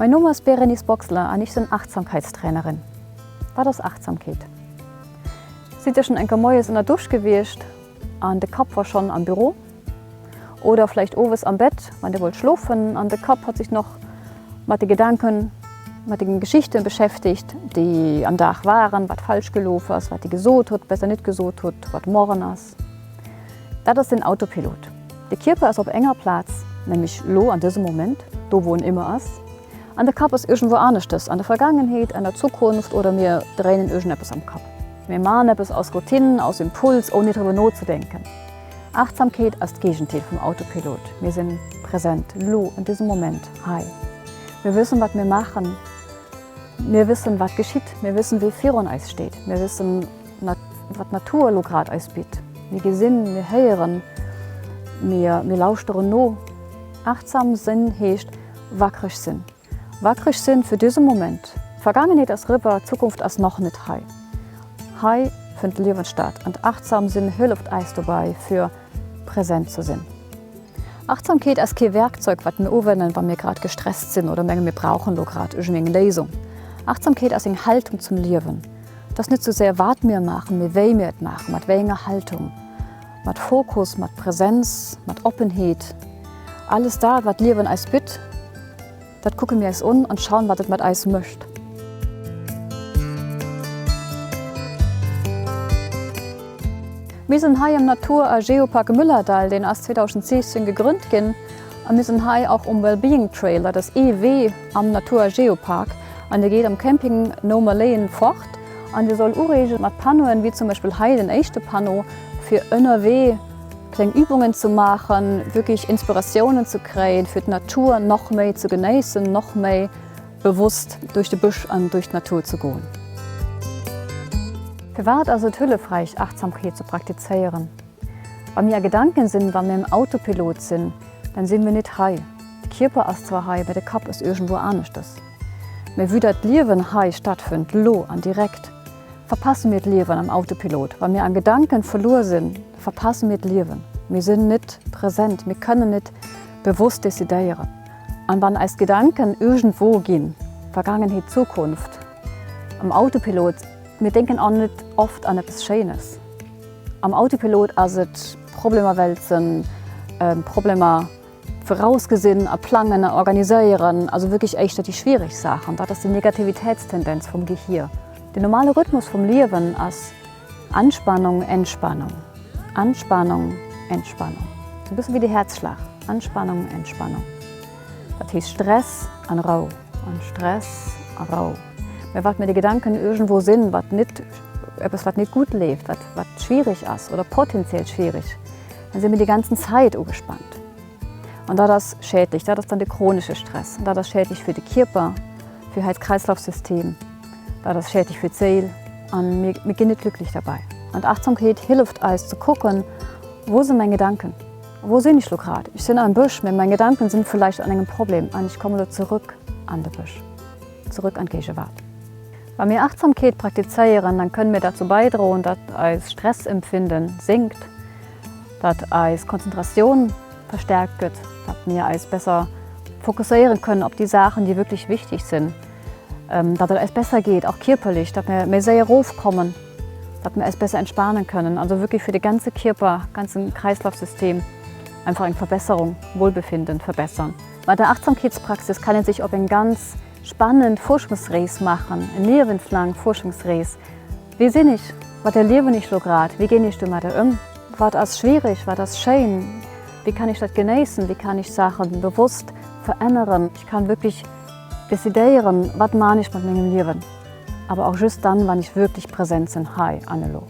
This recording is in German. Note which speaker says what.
Speaker 1: Mein Name ist Berenice Boxler und ich bin Achtsamkeitstrainerin. Was ist Achtsamkeit? Seid ihr schon ein Morgens in der Dusche gewesen und der Kopf war schon am Büro? Oder vielleicht oben am Bett, wenn ihr wollt schlafen und der Kopf hat sich noch mit den Gedanken, mit den Geschichten beschäftigt, die am Tag waren, was falsch gelaufen ist, was die gesagt hat, besser nicht gesagt hat, was morgen ist. Das ist ein Autopilot. Der Körper ist auf enger Platz, nämlich lo an diesem Moment, da wo er immer ist. Und der Kopf ist irgendwo anders, an der Vergangenheit, an der Zukunft oder wir drehen irgendetwas am Kopf. Wir machen etwas aus Routinen, aus Impuls, ohne darüber nachzudenken. Achtsamkeit ist das Gegenteil vom Autopilot. Wir sind präsent, lo in diesem Moment, hi. Wir wissen, was wir machen. Wir wissen, was geschieht. Wir wissen, wie vor uns steht. Wir wissen, was die Natur gerade uns bietet. Wir gesinnen, wir hören, wir lauschen noch. Achtsam Sinn heißt wackrig Sinn. Wackrig Sinn für diesen Moment. Vergangenheit ist rüber, Zukunft ist noch nicht high. High findet Leben statt und achtsam Sinn hilft uns dabei, für präsent zu sein. Achtsamkeit ist kein Werkzeug, das wir anwenden, wenn wir gerade gestresst sind oder wir brauchen gerade irgendeine Lösung. Achtsamkeit ist eine Haltung zum Leben. Das ist nicht so sehr, was wir machen, wie wir es machen, mit welcher Haltung. Mit Fokus, mit Präsenz, mit Offenheit. Alles da, was Leben uns bittet, das gucken wir uns an und schauen, was es mit uns möchte. Wir sind hier im Natur-Geopark Müllerdal, den erst 2016 gegründet wurde. Und wir sind hier auch um Wellbeing Trail, das EW am Natur-Geopark. Und der geht am Camping No Malayen fort. Und wir sollen uregen mit Panoen, wie zum Beispiel hier den ersten Pano, für NRW kleine Übungen zu machen, wirklich Inspirationen zu kriegen, für die Natur noch mehr zu genießen, noch mehr bewusst durch die Busch und durch die Natur zu gehen. Für was also hilfreich, Achtsamkeit zu praktizieren? Wenn wir Gedanken sind, wenn wir im Autopilot sind, dann sind wir nicht high. Der Körper ist zwar high, aber der Kopf ist irgendwo anders. Wir wie das Leben high stattfindet, lo und direkt, verpassen wir das Leben am Autopilot. Wenn wir an Gedanken verloren sind, verpassen wir das Leben. Wir sind nicht präsent, wir können nicht bewusst dezidieren. Und wenn als Gedanken irgendwo gehen, Vergangenheit, Zukunft, am Autopilot, wir denken auch nicht oft an etwas Schönes. Am Autopilot ist es Probleme wälzen, Probleme vorausgesehen, planen, organisieren, also wirklich echt die schwierigen Sachen. Das ist die Negativitätstendenz vom Gehirn. Der normale Rhythmus vom Leben ist Anspannung, Entspannung. Anspannung, Entspannung. So ein bisschen wie der Herzschlag. Anspannung, Entspannung. Das heißt Stress und Ruhe. Und Stress und Ruhe. Wenn wir die Gedanken irgendwo sind, etwas nicht gut läuft, was schwierig ist oder potenziell schwierig, dann sind wir die ganze Zeit angespannt. Und das ist schädlich, das ist dann der chronische Stress. Und das ist schädlich für den Körper, für das Kreislaufsystem, das ist schädlich für die Seele. Und wir gehen nicht glücklich dabei. Und Achtsamkeit hilft uns zu gucken, wo sind meine Gedanken? Wo bin ich gerade? Ich bin am Busch, meine Gedanken sind vielleicht an einem Problem. Und ich komme zurück an den Busch, zurück an die Gegenwart. Wenn wir Achtsamkeit praktizieren, dann können wir dazu beitragen, dass unser Stressempfinden sinkt, dass unsere Konzentration verstärkt wird, dass wir uns besser fokussieren können auf die Sachen, die wirklich wichtig sind, dass es uns besser geht, auch körperlich, dass wir mehr sehr raufkommen, dass wir uns besser entspannen können. Also wirklich für den ganzen Körper, ganzen Kreislaufsystem einfach eine Verbesserung, Wohlbefinden verbessern. Bei der Achtsamkeitspraxis kann man sich auf ein ganz spannend Forschungsreis machen, ein lebenslang Forschungsreis. Wie sehe ich, was erlebe ich gerade, wie gehe ich damit um, was ist schwierig, was ist schön, wie kann ich das genießen, wie kann ich Sachen bewusst verändern. Ich kann wirklich dezidieren, was mache ich mit meinem Leben. Aber auch just dann, wenn ich wirklich präsent bin, hi, Annelo.